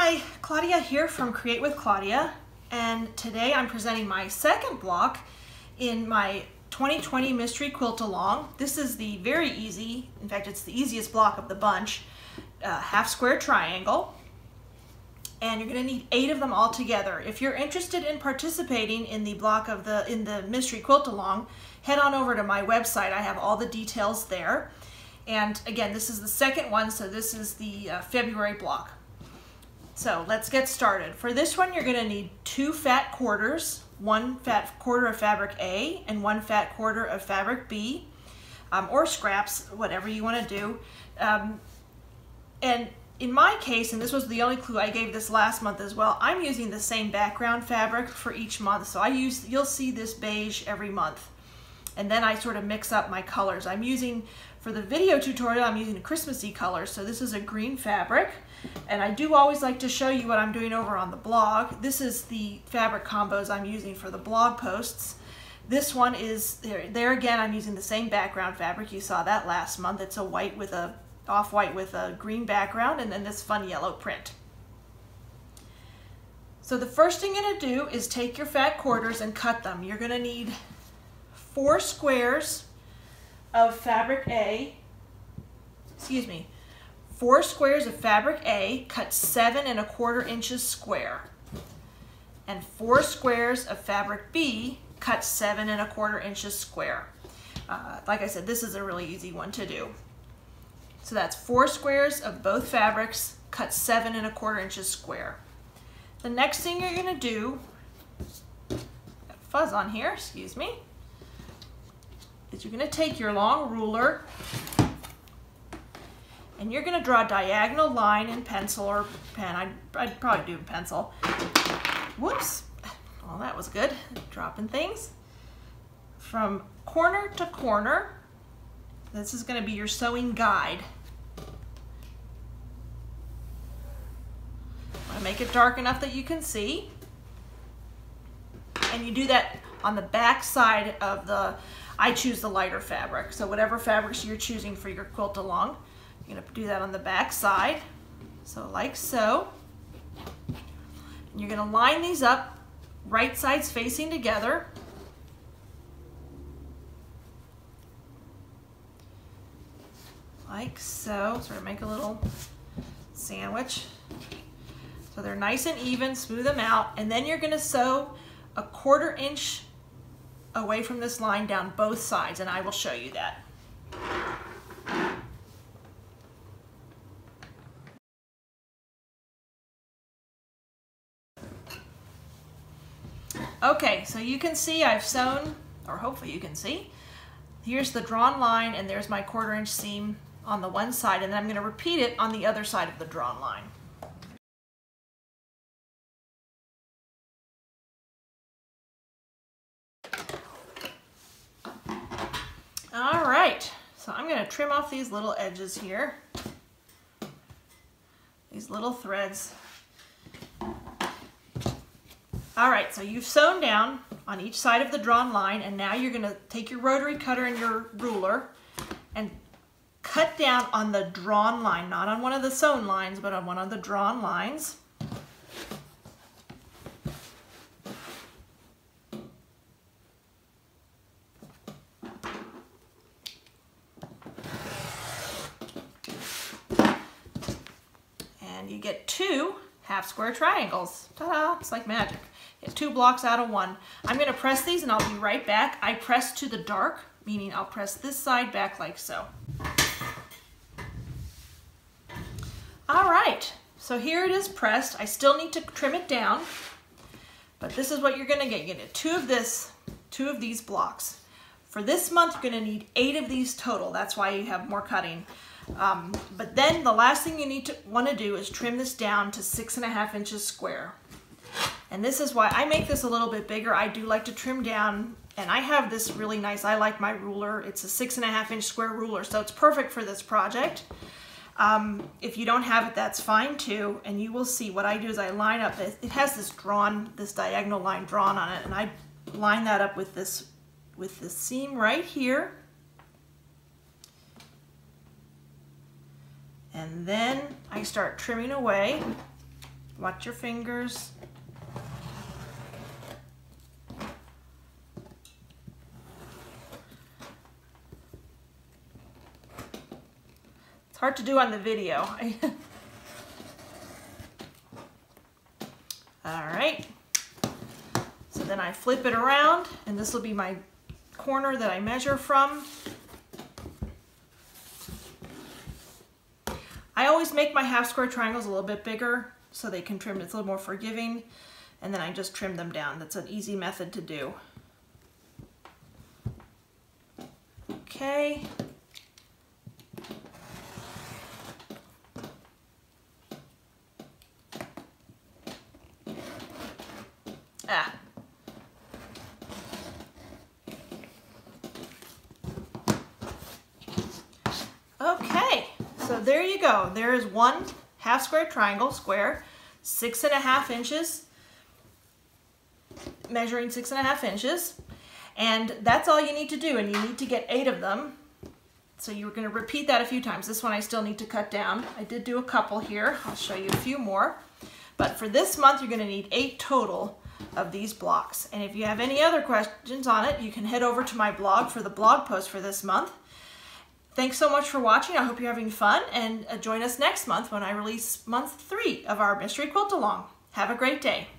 Hi, Claudia here from Create with Claudia, and today I'm presenting my second block in my 2020 Mystery Quilt Along. This is the very easy, in fact it's the easiest block of the bunch, half square triangle, and you're going to need 8 of them all together. If you're interested in participating in the block of the Mystery Quilt Along, head on over to my website. I have all the details there. And again, this is the second one, so this is the February block. So let's get started. For this one, you're going to need 2 fat quarters, 1 fat quarter of fabric A and 1 fat quarter of fabric B, or scraps, whatever you want to do. And in my case, and this was the only clue I gave this last month as well, I'm using the same background fabric for each month. So you'll see this beige every month. And then I sort of mix up my colors. For the video tutorial, I'm using a Christmassy color. So this is a green fabric. And I do always like to show you what I'm doing over on the blog. This is the fabric combos I'm using for the blog posts. This one is, there again, I'm using the same background fabric. You saw that last month. It's a white with a, off-white with a green background, and then this fun yellow print. So the first thing you're going to do is take your fat quarters and cut them. You're going to need 4 squares of fabric A, 4 squares of fabric A cut 7 1/4 inches square, and 4 squares of fabric B cut 7 1/4 inches square. Like I said, this is a really easy one to do. So that's 4 squares of both fabrics cut 7 1/4 inches square. The next thing you're going to do, got fuzz on here, excuse me, is you're going to take your long ruler and you're going to draw a diagonal line in pencil or pen. I'd probably do pencil. Whoops. Well, that was good. Dropping things. From corner to corner. This is going to be your sewing guide. I'm going to make it dark enough that you can see. And you do that on the back side of the, I choose the lighter fabric. So whatever fabrics you're choosing for your quilt along, you're going to do that on the back side, so like so. And you're going to line these up, right sides facing together. Like so, sort of make a little sandwich. So they're nice and even, smooth them out, and then you're going to sew a 1/4 inch away from this line down both sides, and I will show you that. Okay, so you can see I've sewn, or hopefully you can see, here's the drawn line and there's my 1/4 inch seam on the one side, and then I'm going to repeat it on the other side of the drawn line. All right, so I'm going to trim off these little edges here, these little threads. All right, so you've sewn down on each side of the drawn line, and now you're going to take your rotary cutter and your ruler and cut down on the drawn line, not on one of the sewn lines, but on one of the drawn lines. And you get 2 half square triangles. Ta-da, it's like magic. Get 2 blocks out of 1. I'm going to press these and I'll be right back. I press to the dark, meaning I'll press this side back like so. All right, so here it is pressed. I still need to trim it down, but this is what you're going to get. You're going to get 2 of these blocks. For this month, you're going to need 8 of these total. That's why you have more cutting. But then the last thing you want to do is trim this down to 6 1/2 inches square. And this is why I make this a little bit bigger. I do like to trim down, and I have this really nice, I like my ruler. It's a 6 1/2 inch square ruler, so it's perfect for this project. If you don't have it, that's fine too. And you will see what I do is I line up, it has this diagonal line drawn on it, and I line that up with this seam right here. And then I start trimming away Watch your fingers. It's hard to do on the video. All right. So then I flip it around, and this will be my corner that I measure from. I always make my half square triangles a little bit bigger so they can trim. It's a little more forgiving, and then I just trim them down. That's an easy method to do. Okay. Okay, so there you go. There is one half square triangle, square, 6.5 inches, measuring 6.5 inches. And that's all you need to do, and you need to get 8 of them. So you're going to repeat that a few times. This one I still need to cut down. I did do a couple here. I'll show you a few more. But for this month, you're going to need 8 total of these blocks. And if you have any other questions on it, you can head over to my blog for the blog post for this month. Thanks so much for watching. I hope you're having fun, and join us next month when I release month 3 of our Mystery Quilt Along. Have a great day.